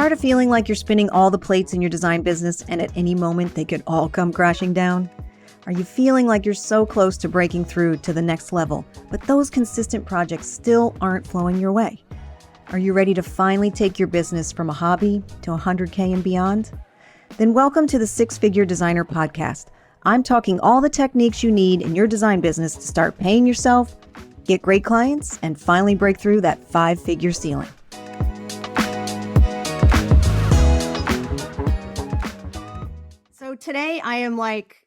Tired of feeling like you're spinning all the plates in your design business and at any moment they could all come crashing down? Are you feeling like you're so close to breaking through to the next level, but those consistent projects still aren't flowing your way? Are you ready to finally take your business from a hobby to 100K and beyond? Then welcome to the Six Figure Designer Podcast. I'm talking all the techniques you need in your design business to start paying yourself, get great clients, and finally break through that 5-figure ceiling. So today I am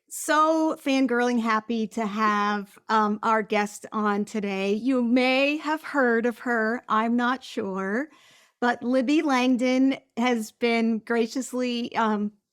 so fangirling happy to have our guest on today. You may have heard of her, I'm not sure, but Libby Langdon has been graciously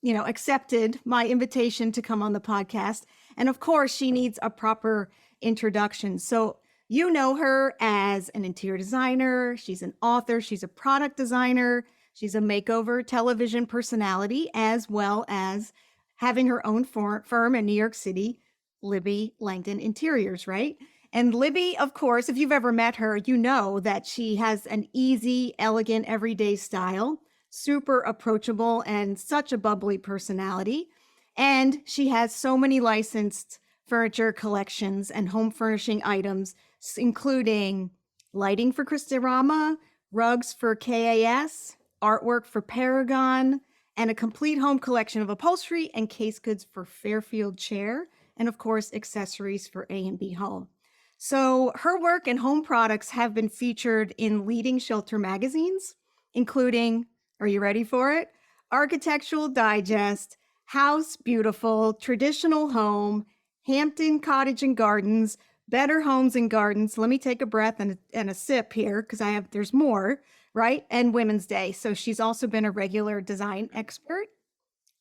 accepted my invitation to come on the podcast. And of course, she needs a proper introduction. So you know her as an interior designer, she's an author, she's a product designer, she's a makeover television personality, as well as having her own firm in New York City, Libby Langdon Interiors, right? And Libby, of course, if you've ever met her, you know that she has an easy, elegant, everyday style, super approachable, and such a bubbly personality. And she has so many licensed furniture collections and home furnishing items, including lighting for Christorama, rugs for KAS, artwork for Paragon, and a complete home collection of upholstery and case goods for Fairfield Chair, and of course, accessories for A&B Home. So her work and home products have been featured in leading shelter magazines, including, are you ready for it? Architectural Digest, House Beautiful, Traditional Home, Hampton Cottage and Gardens, Better Homes and Gardens. Let me take a breath and a sip here because there's more. Right? And Women's Day. So she's also been a regular design expert.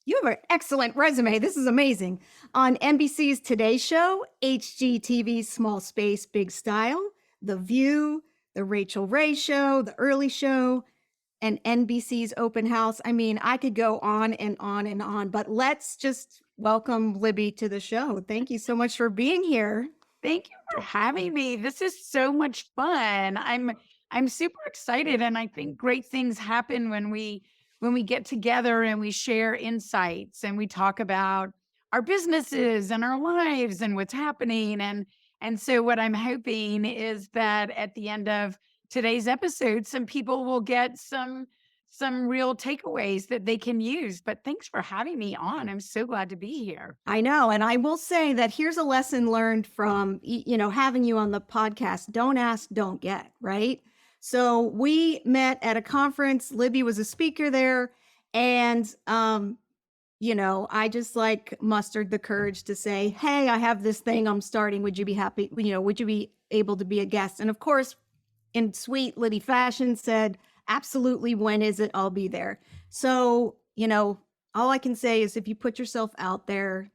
You have an excellent resume. This is amazing. On NBC's Today Show, HGTV's Small Space, Big Style, The View, The Rachel Ray Show, The Early Show, and NBC's Open House. I mean, I could go on and on and on, but let's just welcome Libby to the show. Thank you so much for being here. Thank you for having me. This is so much fun. I'm super excited, and I think great things happen when we get together and we share insights and we talk about our businesses and our lives and what's happening. And so what I'm hoping is that at the end of today's episode, some people will get some real takeaways that they can use. But thanks for having me on. I'm so glad to be here. I know. And I will say that here's a lesson learned from, having you on the podcast. Don't ask, don't get, right? So we met at a conference. Libby was a speaker there. And, I just mustered the courage to say, hey, I have this thing I'm starting. Would you be happy? Would you be able to be a guest? And of course, in sweet Liddy fashion said, absolutely. When is it? I'll be there. So, all I can say is if you put yourself out there,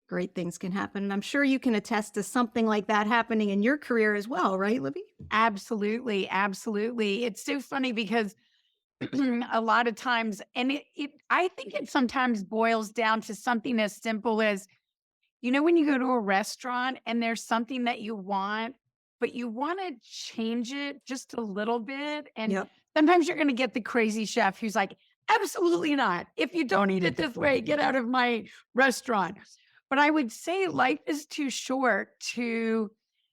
great things can happen. And I'm sure you can attest to something like that happening in your career as well, right, Libby? Absolutely. Absolutely. It's so funny because a lot of times, and I think it sometimes boils down to something as simple as, when you go to a restaurant and there's something that you want, but you want to change it just a little bit. And Yep. sometimes you're going to get the crazy chef who's like, absolutely not. If you don't eat it this way, get out of my restaurant. But I would say life is too short to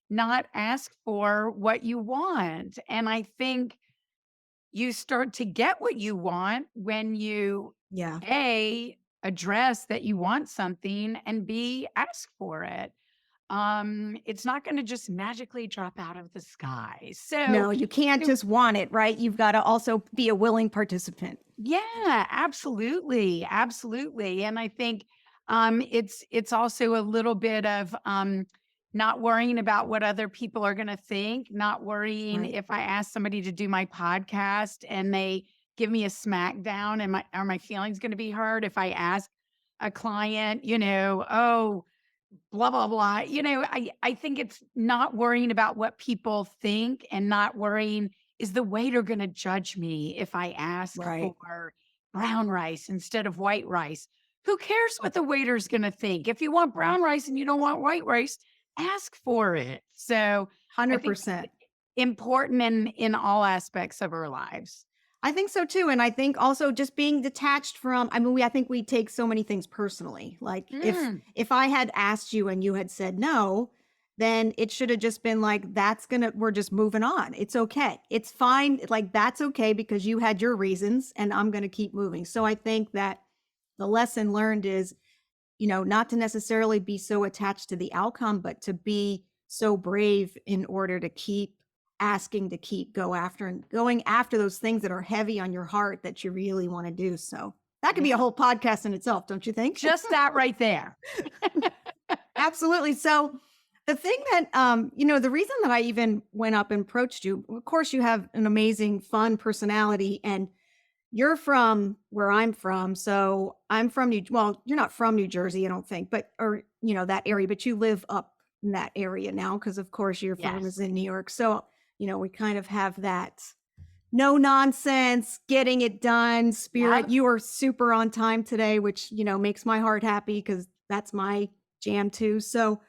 not ask for what you want. And I think you start to get what you want when you, A, address that you want something, and B, ask for it. It's not going to just magically drop out of the sky. So no, you can't just want it, right? You've got to also be a willing participant. Yeah, absolutely. Absolutely. And I think it's also a little bit of not worrying about what other people are going to think, not worrying if I ask somebody to do my podcast and they give me a smackdown, and are my feelings going to be hurt if I ask a client, oh, blah, blah, blah. I think it's not worrying about what people think and not worrying, is the waiter going to judge me if I ask for brown rice instead of white rice? Who cares what the waiter's going to think? If you want brown rice and you don't want white rice, ask for it. So 100%. Important in all aspects of our lives. I think so too. And I think also just being detached from, I mean, I think we take so many things personally. Like Mm, if I had asked you and you had said no, then it should have just been like, we're just moving on. It's okay. It's fine. Like that's okay because you had your reasons and I'm going to keep moving. So I think that the lesson learned is, not to necessarily be so attached to the outcome, but to be so brave in order to keep asking, to keep going after those things that are heavy on your heart that you really want to do. So that could be a yeah. whole podcast in itself, don't you think? Just that right there. Absolutely. So the thing that, the reason that I even went up and approached you, of course, you have an amazing, fun personality, and you're from where I'm from. So I'm from well, you're not from New Jersey, I don't think, but, or, that area, but you live up in that area now. Cause of course your farm is Yes. in New York. So, we kind of have that no nonsense, getting it done spirit. Yep. You are super on time today, which, makes my heart happy because that's my jam too. So,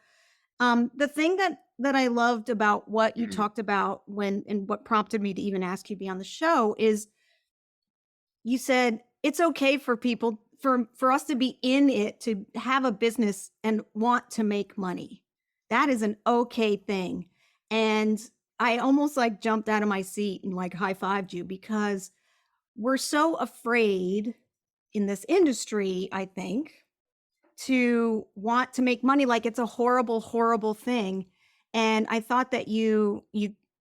the thing that I loved about what you talked about and what prompted me to even ask you to be on the show is you said it's okay for people for us to be in it, to have a business and want to make money. That is an okay thing. And I almost like jumped out of my seat and like high-fived you because we're so afraid in this industry, I think, to want to make money like it's a horrible, horrible thing. And I thought that you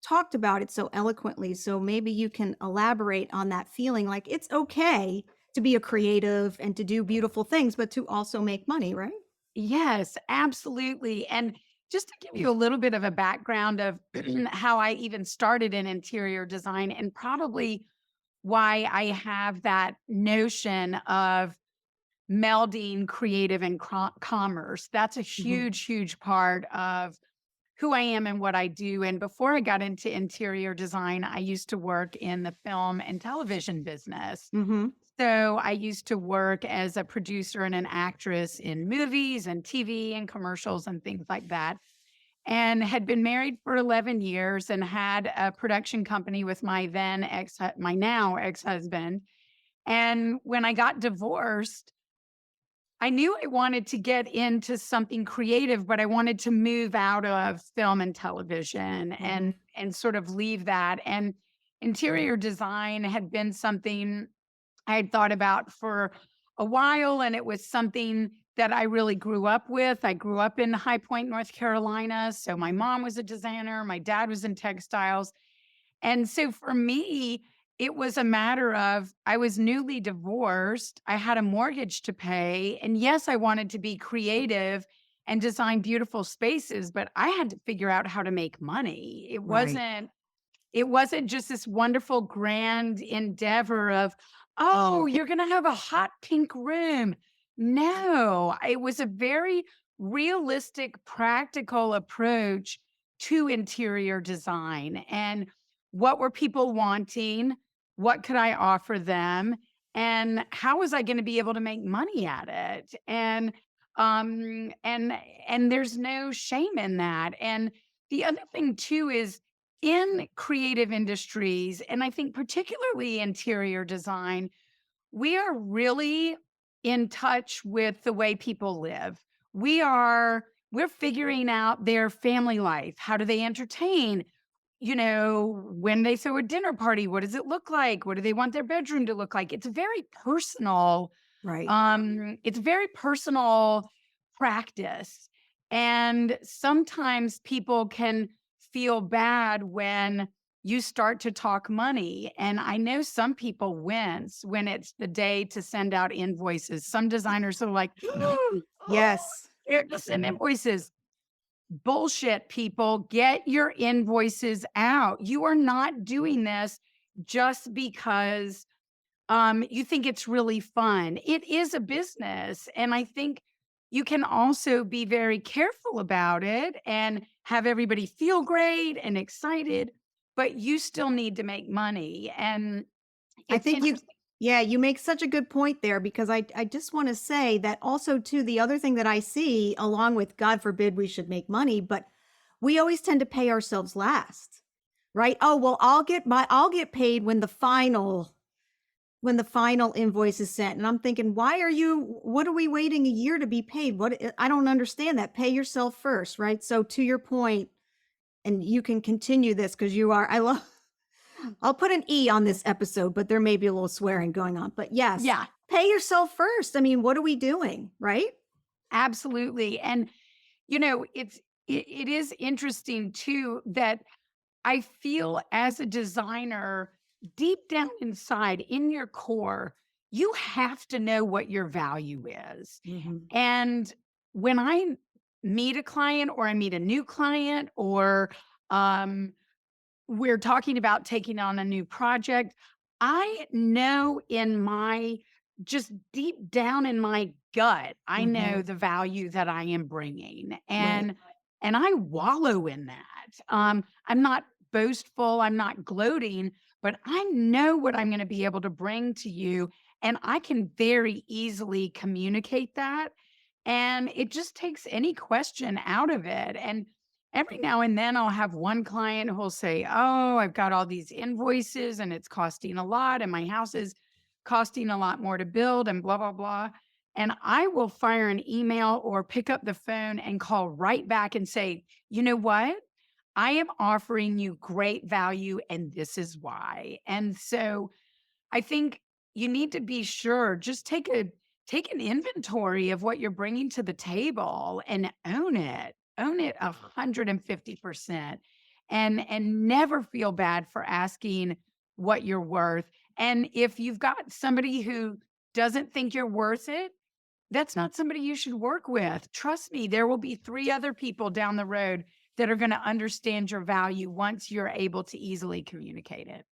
talked about it so eloquently. So maybe you can elaborate on that feeling like it's okay to be a creative and to do beautiful things, but to also make money, right? Yes, absolutely. And just to give you a little bit of a background of how I even started in interior design and probably why I have that notion of melding creative and commerce. That's a Hmm. huge, huge part of who I am and what I do. And before I got into interior design, I used to work in the film and television business. Hmm. So I used to work as a producer and an actress in movies and TV and commercials and things like that. And had been married for 11 years and had a production company with my now ex husband. And when I got divorced, I knew I wanted to get into something creative, but I wanted to move out of film and television Hmm. and sort of leave that. And interior design had been something I had thought about for a while, and it was something that I really grew up with. I grew up in High Point, North Carolina. So my Hmm. mom was a designer, my dad was in textiles. And so for me, it was a matter of I was newly divorced. I had a mortgage to pay. And yes, I wanted to be creative and design beautiful spaces, but I had to figure out how to make money. Right. It wasn't just this wonderful grand endeavor of, "Oh, you're gonna have a hot pink room." No, it was a very realistic, practical approach to interior design, and what were people wanting? What could I offer them? And how was I gonna be able to make money at it? Um, and and there's no shame in that, and the other thing too is in creative industries, and I think particularly interior design, we are really in touch with the way people live. We're figuring out their family life. How do they entertain? When they throw a dinner party, what does it look like? What do they want their bedroom to look like? It's very personal. Right. It's very personal practice. And sometimes people can feel bad when you start to talk money. And I know some people wince when it's the day to send out invoices. Some designers are like, oh, Yes. here to send invoices. Bullshit, people. Get your invoices out. You are not doing this just because you think it's really fun. It is a business. And I think you can also be very careful about it and have everybody feel great and excited, but you still need to make money. And I it's think interesting. you make such a good point there because I just want to say that also too, the other thing that I see along with God forbid we should make money, but we always tend to pay ourselves last, right? Oh, well, I'll get paid when the final when the final invoice is sent. And I'm thinking, what are we waiting a year to be paid? I don't understand that. Pay yourself first, right? So to your point, and you can continue this because I'll put an E on this episode, but there may be a little swearing going on. But yes, Yeah, pay yourself first. I mean, what are we doing, right? absolutely. And it is interesting too that I feel as a designer, deep down inside in your core, you have to know what your value is. Mhm. And when I meet a client or I meet a new client or um, we're talking about taking on a new project, I know in my just deep down in my gut, I know Mhm. the value that I am bringing, Right. and I wallow in that. I'm not boastful, I'm not gloating, but I know what I'm going to be able to bring to you, and I can very easily communicate that, and it just takes any question out of it. And every now and then I'll have one client who'll say, "Oh, I've got all these invoices and it's costing a lot, and my house is costing a lot more to build, and blah, blah, blah." And I will fire an email or pick up the phone and call right back and say, "You know what? I am offering you great value, and this is why." And so I think you need to be sure, just take an inventory of what you're bringing to the table and own it. Own it 150% and never feel bad for asking what you're worth. And if you've got somebody who doesn't think you're worth it, that's not somebody you should work with. Trust me, there will be 3 other people down the road that are going to understand your value once you're able to easily communicate it.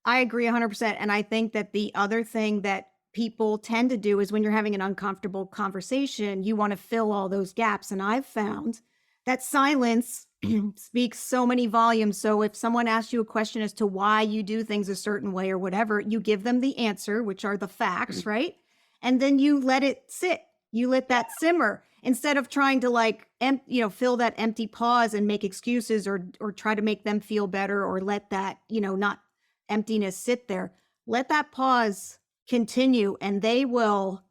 I agree 100%. And I think that the other thing that people tend to do is when you're having an uncomfortable conversation, you want to fill all those gaps. And I've found that silence speaks so many volumes. So if someone asks you a question as to why you do things a certain way or whatever, you give them the answer, which are the facts, right? And then you let it sit. You let that simmer instead of trying to fill that empty pause and make excuses or try to make them feel better or let that, not emptiness sit there. Let that pause continue and they will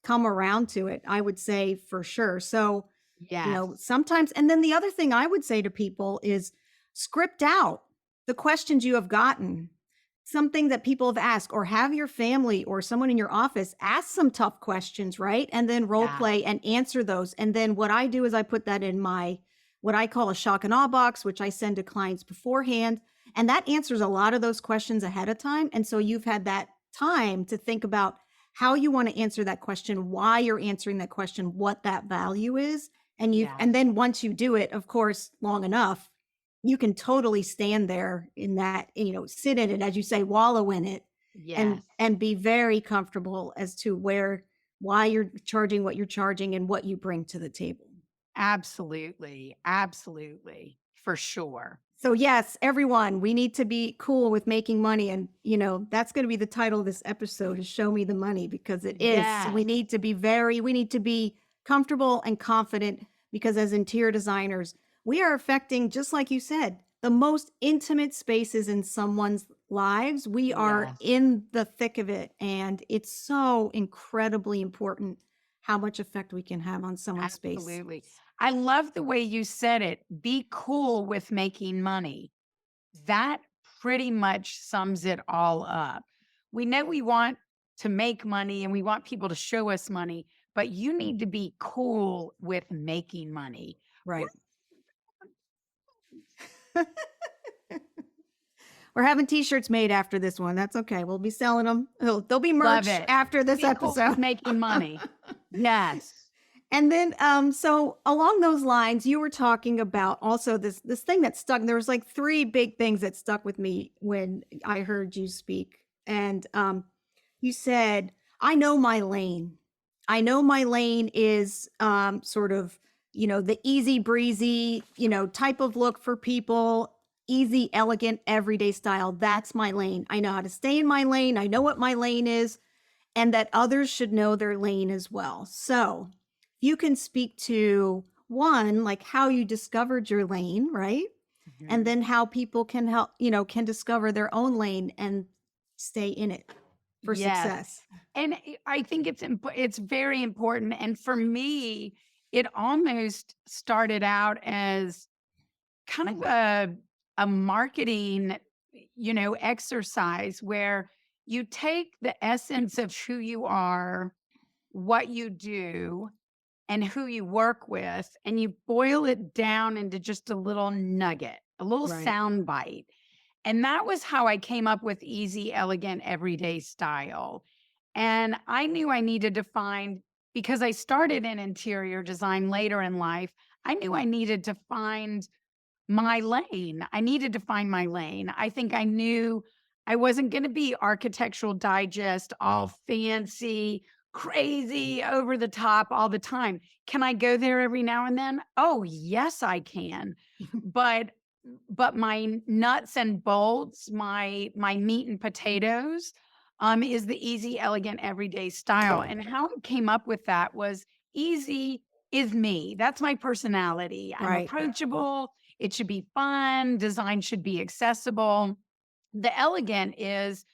come around to it, I would say for sure. So, Yes. sometimes, and then the other thing I would say to people is script out the questions you have gotten, something that people have asked, or have your family or someone in your office ask some tough questions, right? And then role Yeah. play and answer those. And then what I do is I put that in my, what I call a shock and awe box, which I send to clients beforehand. And that answers a lot of those questions ahead of time. And so you've had that time to think about how you want to answer that question, why you're answering that question, what that value is. Yes. And then once you do it, of course, long enough, you can totally stand there in that, sit in it, as you say, wallow in it and Yes. be very comfortable as to why you're charging what you're charging and what you bring to the table. Absolutely. Absolutely. For sure. So yes, everyone, we need to be cool with making money. And, that's going to be the title of this episode is Show Me the Money, because it is. So Yes. we need to be comfortable and confident because as interior designers, we are affecting, just like you said, the most intimate spaces in someone's lives. We are Yes. in the thick of it. And it's so incredibly important how much effect we can have on someone's space. Absolutely. I love the way you said it. Be cool with making money. That pretty much sums it all up. We know we want to make money and we want people to show us money, but you need to be cool with making money. Right. We're having t-shirts made after this one. That's okay. We'll be selling them. They'll be Love merch it. after this Be cool with episode. making money. Yes. And then, so along those lines, you were talking about also this thing that stuck. There was like 3 big things that stuck with me when I heard you speak. And you said, "I know my lane. I know my lane is sort of, the easy breezy, type of look for people, easy, elegant, everyday style. That's my lane. I know how to stay in my lane. I know what my lane is, and that others should know their lane as well." So you can speak to one, like how you discovered your lane, right? And Mhm. then how people can help, can discover their own lane and stay in it. for Yes. success. And I think it's very important. And for me, it almost started out as kind of a marketing, exercise where you take the essence of who you are, what you do, and who you work with, and you boil it down into just a little nugget, a little Right. sound bite. And that was how I came up with easy, elegant, everyday style. And I knew I needed to find, because I started in interior design later in life, I knew I needed to find my lane. I needed to find my lane. I think I knew I wasn't going to be Architectural Digest, all fancy, crazy, over the top all the time. Can I go there every now and then? Oh, yes, I can. But my nuts and bolts, my meat and potatoes, is the easy, elegant, everyday style. And how I came up with that was easy is me. That's my personality. I'm Right. approachable. It should be fun. Design should be accessible. The elegant is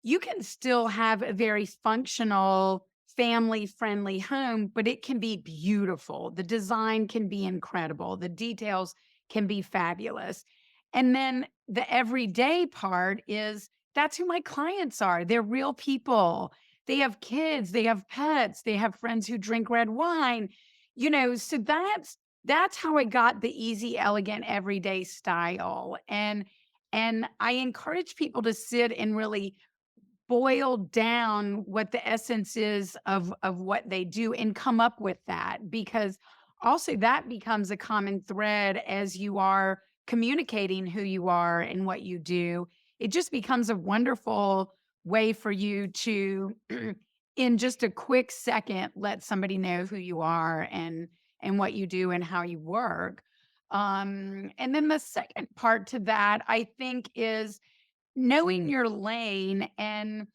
you can still have a very functional, family friendly home, but it can be beautiful. The design can be incredible. The details can be fabulous. And then the everyday part is that's who my clients are. They're real people. They have kids, they have pets, they have friends who drink red wine. So that's how I got the easy, elegant, everyday style. And I encourage people to sit and really boil down what the essence is of what they do and come up with that, because also that becomes a common thread as you are communicating who you are and what you do. It just becomes a wonderful way for you to in just a quick second let somebody know who you are and what you do and how you work. And then the second part to that, I think, is knowing your lane. And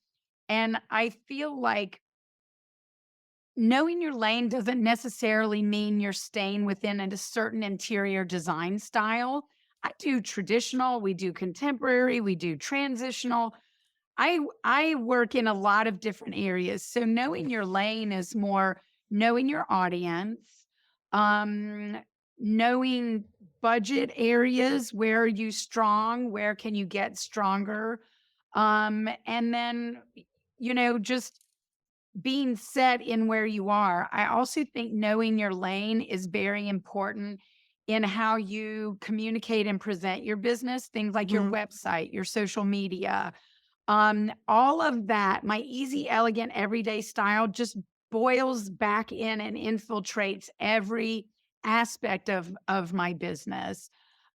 I feel like knowing your lane doesn't necessarily mean you're staying within a certain interior design style. I do traditional, we do contemporary, we do transitional. I work in a lot of different areas. So knowing your lane is more knowing your audience, um, knowing budget areas, where are you strong, where can you get stronger, and then just being set in where you are. I also think knowing your lane is very important in how you communicate and present your business, things like your Mhm. website, your social media, all of that. My easy, elegant, everyday style just boils back in and infiltrates every aspect of my business.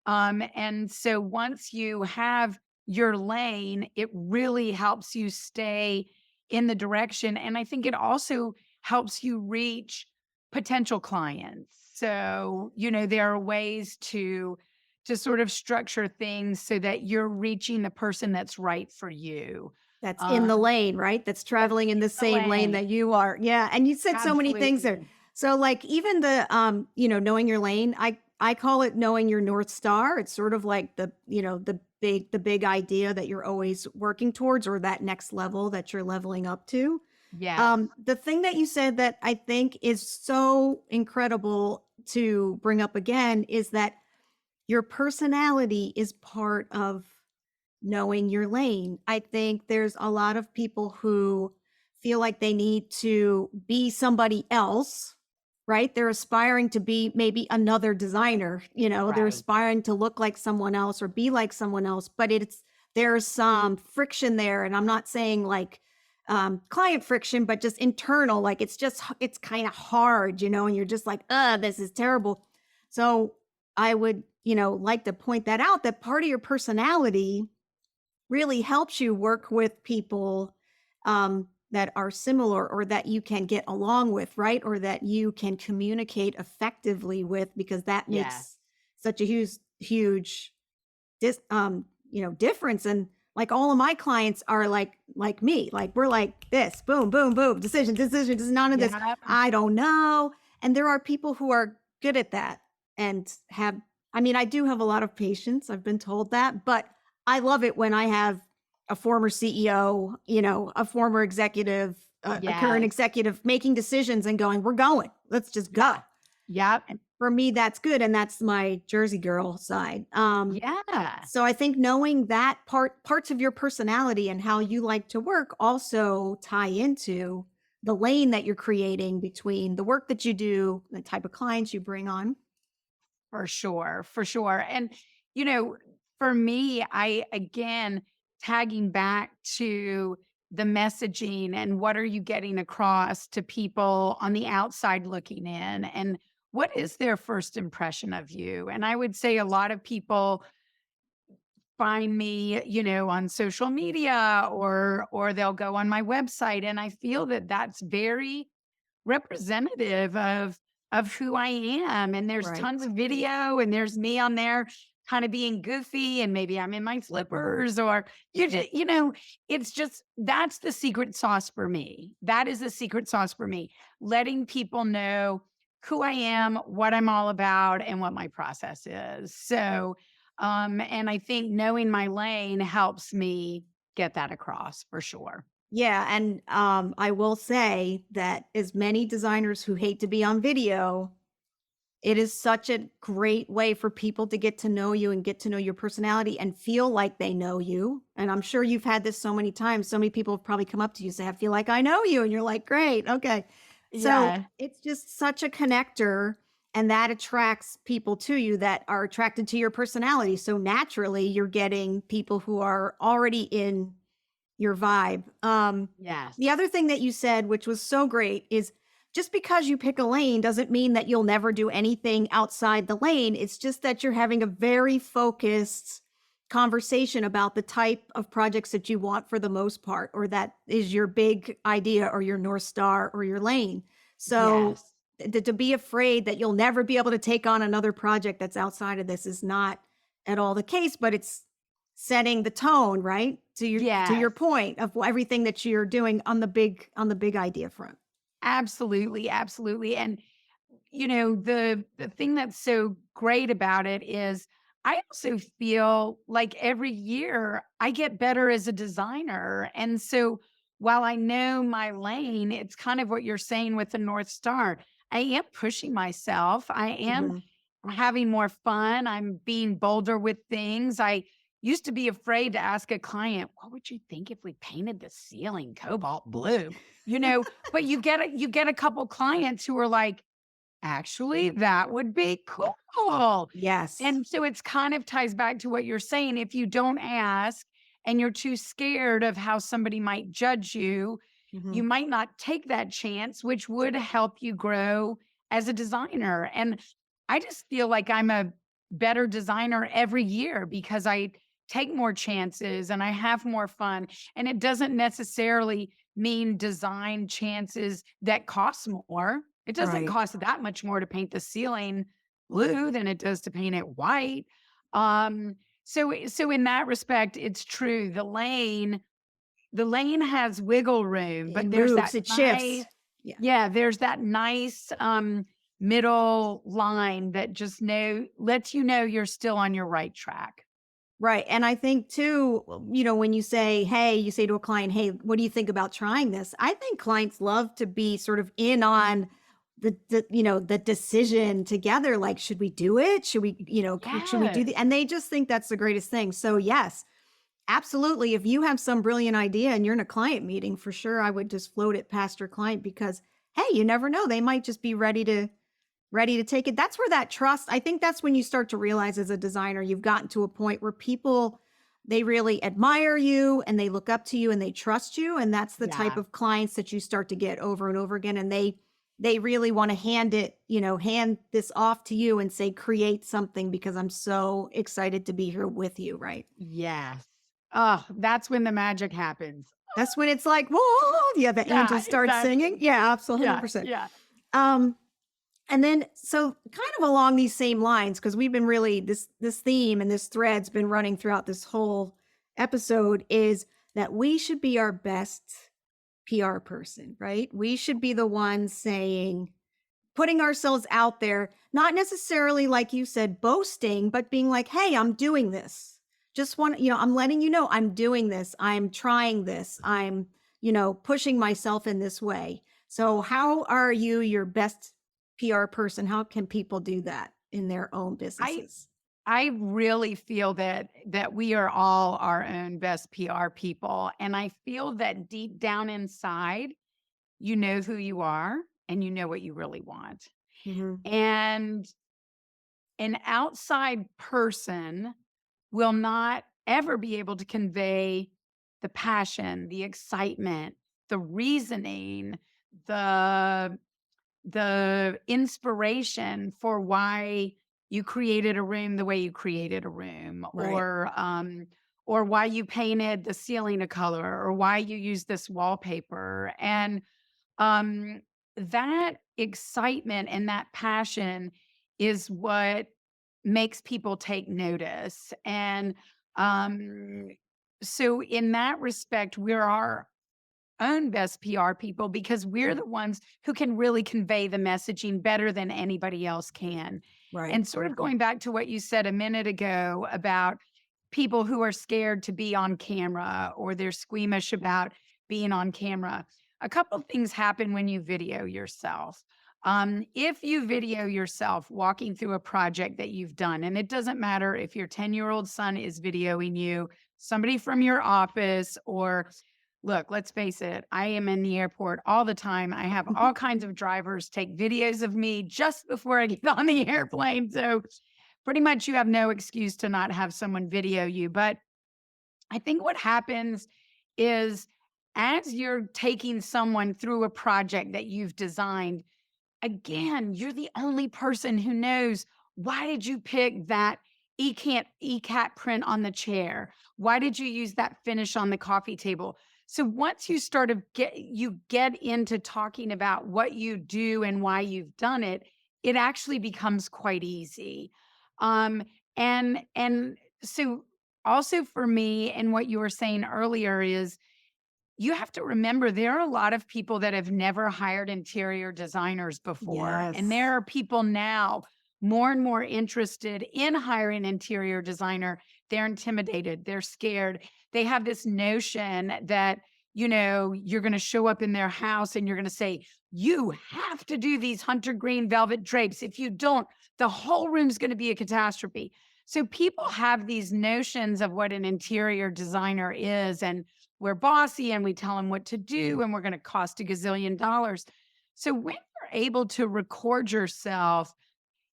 And so once you have your lane, it really helps you stay in the direction. And I think it also helps you reach potential clients. So, there are ways to sort of structure things so that you're reaching the person that's right for you. That's in the Um, lane, right? That's that's traveling in in the the same lane lane. that you are. Yeah, and you said so many things there. Absolutely. So like even the knowing your lane, I call it knowing your North Star. It's sort of like the big idea that you're always working towards, or that next level that you're leveling up to. Yes. The thing that you said that I think is so incredible to bring up again is that your personality is part of knowing your lane. I think there's a lot of people who feel like they need to be somebody else, right? They're aspiring to be maybe another designer, they're Right. aspiring to look like someone else or be like someone else, but there's some friction there. And I'm not saying like client friction, but just internal, like it's kind of hard, and you're just like, this is terrible. So I would, like to point that out, that part of your personality really helps you work with people that are similar or that you can get along with, right? Or that you can communicate effectively with, because that Yes. makes such a huge difference. And like all of my clients are like me, like we're like this, boom, boom, boom, decision, none of this. Yeah. I don't know. And there are people who are good at that and I do have a lot of patience. I've been told that, but I love it when I have a former CEO, a former executive, a current Yes. executive making decisions and going, "We're going. Let's just go." Yeah. Yep. And for me, that's good, and that's my Jersey girl side. Yeah. So I think knowing that parts of your personality and how you like to work also tie into the lane that you're creating between the work that you do, the type of clients you bring on. For sure, for sure. And, you know, for me, I again, tagging back to the messaging and what are you getting across to people on the outside looking in, and what is their first impression of you? And I would say a lot of people find me, on social media or they'll go on my website, and I feel that that's very representative of who I am, and there's Right. tons of video, and there's me on there kind of being goofy, and maybe I'm in my slippers, or it's just that's the secret sauce for me. That is the secret sauce for me, letting people know who I am, what I'm all about, and what my process is. So, and I think knowing my lane helps me get that across for sure. Yeah, and I will say that as many designers who hate to be on video, it is such a great way for people to get to know you and get to know your personality and feel like they know you. And I'm sure you've had this so many times. So many people have probably come up to you and say, "I feel like I know you." And you're like, "Great. Okay." So Yeah. it's just such a connector. And that attracts people to you that are attracted to your personality. So naturally, you're getting people who are already in your vibe. Yes. The other thing that you said, which was so great, is just because you pick a lane doesn't mean that you'll never do anything outside the lane. It's just that you're having a very focused conversation about the type of projects that you want for the most part, or that is your big idea or your North Star or your lane. So Yes. to be afraid that you'll never be able to take on another project that's outside of this is not at all the case, but it's setting the tone, right? To your Yes. point of everything that you're doing on the big idea front. Absolutely, absolutely. And the thing that's so great about it is I also feel like every year I get better as a designer. And so while I know my lane, it's kind of what you're saying with the North Star. I am pushing myself. I am Mhm. having more fun. I'm being bolder with things. I used to be afraid to ask a client, "What would you think if we painted the ceiling cobalt blue?" But you get a couple clients who are like, "Actually, that would be cool." Yes. And so it's kind of ties back to what you're saying. If you don't ask and you're too scared of how somebody might judge you, Mhm. you might not take that chance, which would help you grow as a designer. And I just feel like I'm a better designer every year because I take more chances and I have more fun. And it doesn't necessarily mean design chances that cost more. It doesn't Right. cost that much more to paint the ceiling blue than it does to paint it white. So in that respect, it's true. The lane has wiggle room, It but there's that moves, it nice, shifts. Yeah. yeah, there's that nice middle line that just lets you know you're still on your right track. Right. And I think too, when you say, "Hey," you say to a client, "Hey, what do you think about trying this?" I think clients love to be sort of in on the decision together. Like, should we do it? Should we do the, Yes. and they just think that's the greatest thing. So yes, absolutely. If you have some brilliant idea and you're in a client meeting, for sure, I would just float it past your client because, hey, you never know. They might just be ready to take it. That's where that trust, I think that's when you start to realize as a designer, you've gotten to a point where people, they really admire you and they look up to you and they trust you. And that's the type Yeah. of clients that you start to get over and over again. And they really want to hand this off to you and say, create something because I'm so excited to be here with you. Right. Yes. Oh, that's when the magic happens. That's when it's like, whoa, yeah, the Yeah, angels start singing. exactly. Yeah, absolutely, Yeah, 100%. yeah. Um, and then so kind of along these same lines, because we've been really this theme and this thread's been running throughout this whole episode, is that we should be our best PR person, right? We should be the ones saying, putting ourselves out there, not necessarily like you said, boasting, but being like, "Hey, I'm doing this." just want, I'm letting you know I'm doing this. I'm trying this. I'm, pushing myself in this way. So how are you your best PR person? How can people do that in their own I businesses? I really feel that we are all our own best PR people, and I feel that deep down inside, you know who you are and you know what you really want. Hmm. And an outside person will not ever be able to convey the passion, the excitement, the reasoning, the inspiration for why you created a room the way you created a room, Right. or why you painted the ceiling a color, or why you use this wallpaper. And um that excitement and that passion is what makes people take notice. And um so in that respect, we're our own best PR people because we're the ones who can really convey the messaging better than anybody else can. Right. And sort of going back to what you said a minute ago about people who are scared to be on camera or they're squeamish about being on camera, a couple of things happen when you video yourself. If you video yourself walking through a project that you've done, and it doesn't matter if your 10-year-old son is videoing you, somebody from your office, or look, let's face it, I am in the airport all the time. I have all kinds of drivers take videos of me just before I get on the airplane. So pretty much you have no excuse to not have someone video you. But I think what happens is as you're taking someone through a project that you've designed, again, you're the only person who knows, why did you pick that ECAT print on the chair? Why did you use that finish on the coffee table? So once you get into talking about what you do and why you've done it, it actually becomes quite easy. Um, and so also for me, and what you were saying earlier is, you have to remember there are a lot of people that have never hired interior designers before. And there Yes. are people now more and more interested in hiring interior designer. They're intimidated, they're scared. They have this notion that, you're going to show up in their house and you're going to say, you have to do these hunter green velvet drapes. If you don't, the whole room's going to be a catastrophe. So people have these notions of what an interior designer is, and we're bossy and we tell them what to do and we're going to cost a gazillion dollars. So when you're able to record yourself,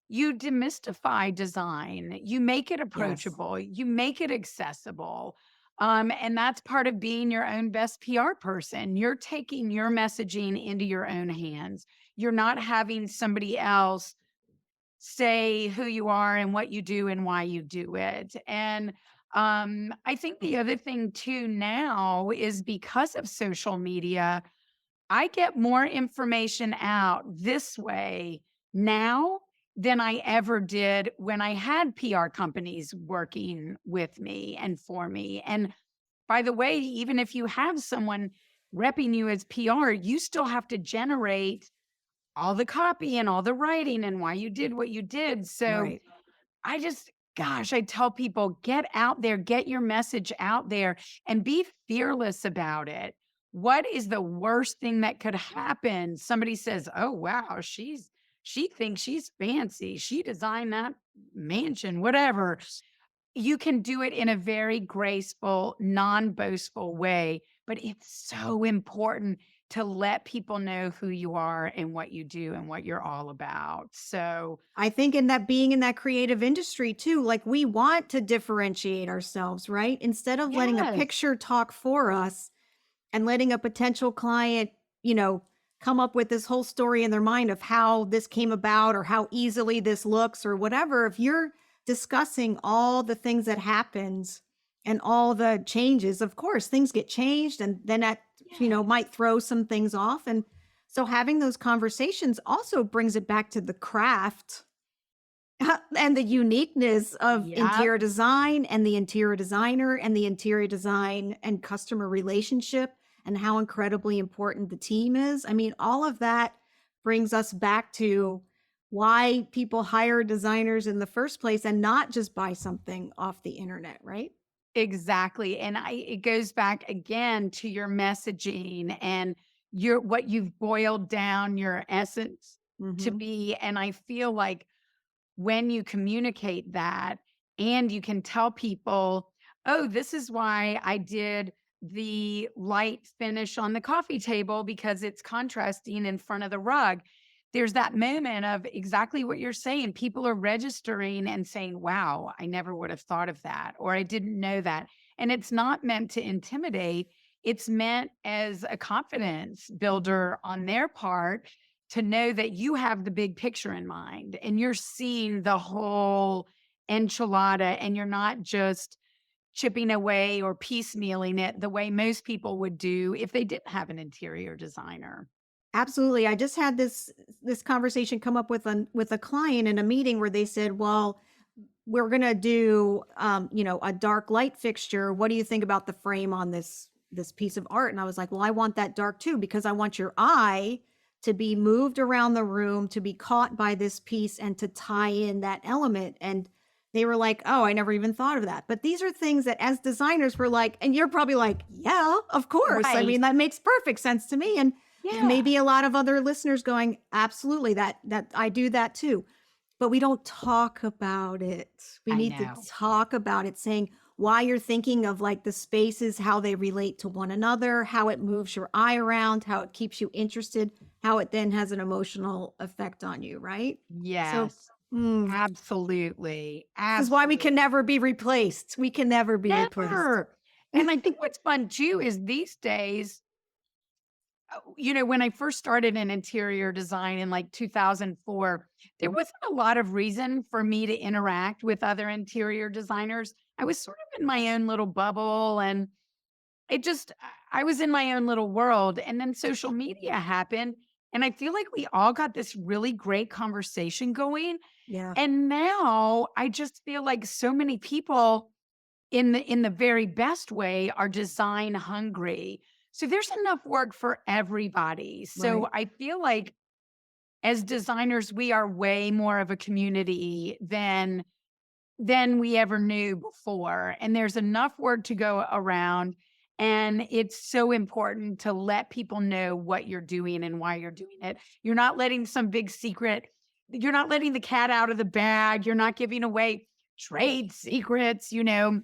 you demystify design, you make it Yes. approachable, you make it accessible. And that's part of being your own best PR person. You're taking your messaging into your own hands. You're not having somebody else say who you are and what you do and why you do it. And I think the other thing too now is, because of social media, I get more information out this way now than I ever did when I had PR companies working with me and for me. And by the way, even if you have someone repping you as PR, you still have to generate all the copy and all the writing and why you did what you did. So Right. gosh, I tell people, get out there, get your message out there, and be fearless about it. What is the worst thing that could happen? Somebody says, "Oh, wow, she thinks she's fancy. She designed that mansion, whatever." You can do it in a very graceful, non-boastful way, but it's so important to let people know who you are and what you do and what you're all about. So, I think in that being in that creative industry too, like we want to differentiate ourselves, right? Instead of letting a yes. picture talk for us and letting a potential client, you know, come up with this whole story in their mind of how this came about or how easily this looks or whatever. If you're discussing all the things that happens and all the changes, of course, things get changed and then that, Yes. might throw some things off. And so having those conversations also brings it back to the craft and the uniqueness of Yep. interior design and the interior designer and the interior design and customer relationship and how incredibly important the team is. I mean, all of that brings us back to why people hire designers in the first place and not just buy something off the internet, right? Exactly. And it goes back again to your messaging and your what you've boiled down your essence to Mhm. be. And I feel like when you communicate that and you can tell people, oh, this is why I did the light finish on the coffee table because it's contrasting in front of the rug. There's that moment of exactly what you're saying. People are registering and saying, wow, I never would have thought of that, or I didn't know that. And it's not meant to intimidate, it's meant as a confidence Mhm. builder on their part to know that you have the big picture in mind and you're seeing the whole enchilada and you're not just chipping away or piecemealing it the way most people would do if they didn't have an interior designer. Absolutely. I just had this conversation come up with a client in a meeting where they said, "Well, we're gonna do, a dark light fixture. What do you think about the frame on this piece of art?" And I was like, "Well, I want that dark too because I want your eye to be moved around the room, to be caught by this piece, and to tie in that element." And they were like, "Oh, I never even thought of that." But these are things that, as designers, we're like, and you're probably like, "Yeah, of course. I Right. mean, that makes perfect sense to me." And Yeah. maybe a lot of other listeners going, "Absolutely, that I do that too." But we don't talk about it. We I need to know. talk about it, saying why you're thinking of like the spaces, how they relate to one another, how it moves your eye around, how it keeps you interested, how it then has an emotional effect on you, right? So, Yes. mm, Absolutely. this is why we Absolutely. can never be replaced. We can never be replaced. Never. And I think what's fun too is these days, when I first started in interior design in like 2004, there wasn't a lot of reason for me to interact with other interior designers. I was sort of in my own little bubble and I was in my own little world. And then social media happened. And I feel like we all got this really great conversation going. Yeah, And now I just feel like so many people in the very best way are design hungry. So there's enough work for everybody. So right. I feel like as designers we are way more of a community than we ever knew before, and there's enough work to go around, and it's so important to let people know what you're doing and why you're doing it. You're not letting some big secret, you're not letting the cat out of the bag, you're not giving away trade secrets.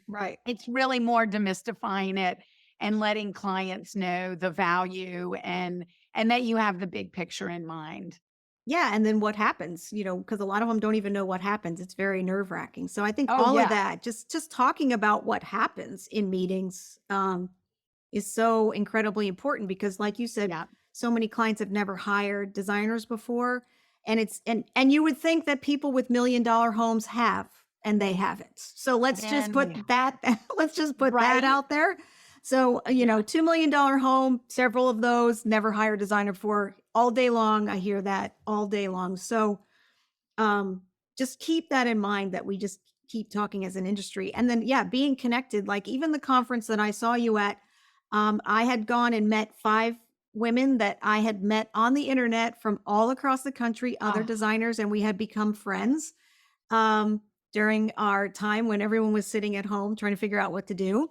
Right. It's really more demystifying it and letting clients know the value and that you have the big picture in mind. Yeah, and then what happens, because a lot of them don't even know what happens. It's very nerve-wracking. So I think Oh all of yeah. that, just talking about what happens in meetings, is so incredibly important because like you said, Yeah. so many clients have never hired designers before, and and you would think that people with million-dollar homes have, and they haven't. So let's just And they put that let's just put that right? out there. So, Yeah. $2 million home, several of those never hired a designer for all day long. I hear that all day long. So, um, just keep that in mind that we just keep talking as an industry. And then, yeah, being connected, like even the conference that I saw you at, I had gone and met 5 women that I had met on the internet from all across the country, other Oh, designers, and we had become friends um, during our time when everyone was sitting at home trying to figure out what to do.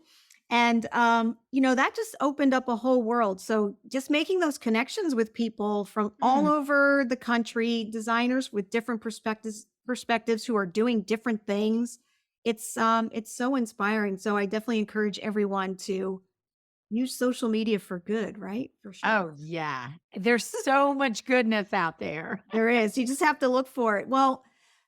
And, that just opened up a whole world. So just making those connections with people from all mm. over the country, designers with different perspectives who are doing different things. It's so inspiring. So I definitely encourage everyone to use social media for good, right? For sure. Oh, yeah. There's so much goodness out there. There is. You just have to look for it. Well,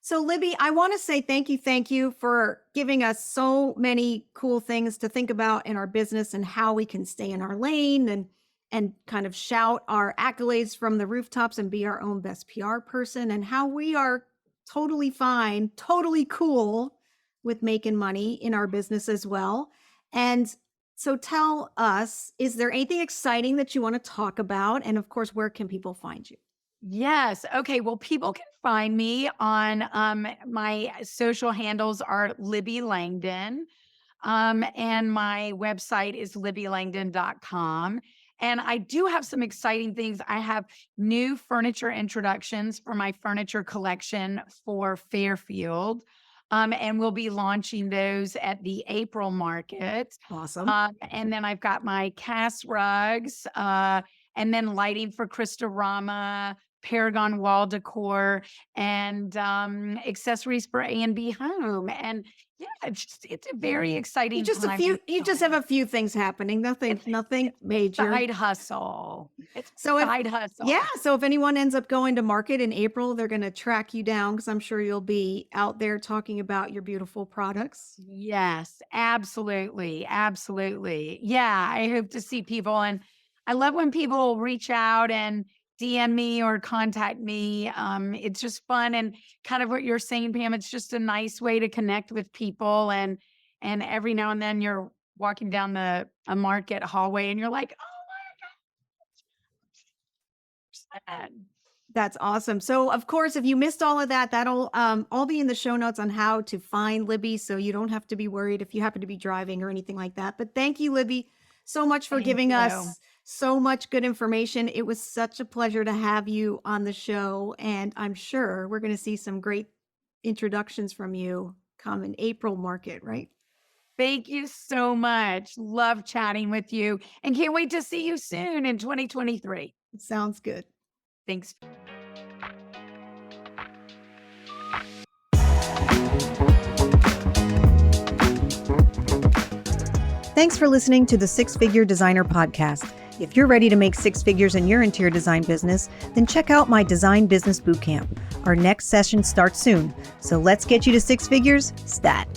so Libby, I want to say thank you for giving us so many cool things to think about in our business and how we can stay in our lane and kind of shout our accolades from the rooftops and be our own best PR person and how we are totally fine, totally cool with making money in our business as well. And so tell us, is there anything exciting that you want to talk about? And of course, where can people find you? Yes. Okay. Well, people can find me on my social handles are Libby Langdon. And my website is libbylangdon.com. And I do have some exciting things. I have new furniture introductions for my furniture collection for Fairfield. And we'll be launching those at the April market. Awesome. And then I've got my cast rugs, and then lighting for Christorama, Paragon wall decor, and accessories for A&B Home. And yeah, it's a very exciting time. You just have a few things happening. Nothing major. Side hustle. It's So if, side hustle. yeah, so if anyone ends up going to market in April, they're going to track you down because I'm sure you'll be out there talking about your beautiful products. Yes, absolutely. Absolutely. Yeah, I hope to see people. And I love when people reach out and DM me or contact me. It's just fun and kind of what you're saying, Pam. It's just a nice way to connect with people. And every now and then you're walking down a market hallway and you're like, oh my God. That's awesome. So, of course, if you missed all of that, that'll all be in the show notes on how to find Libby. So you don't have to be worried if you happen to be driving or anything like that. But thank you, Libby, so much for Thank giving you. us so much good information. It was such a pleasure to have you on the show. And I'm sure we're going to see some great introductions from you come in April market, right? Thank you so much. Love chatting with you and can't wait to see you soon in 2023. Sounds good. Thanks. Thanks for listening to the Six Figure Designer Podcast. If you're ready to make six figures in your interior design business, then check out my Design Business Bootcamp. Our next session starts soon, so let's get you to six figures stat.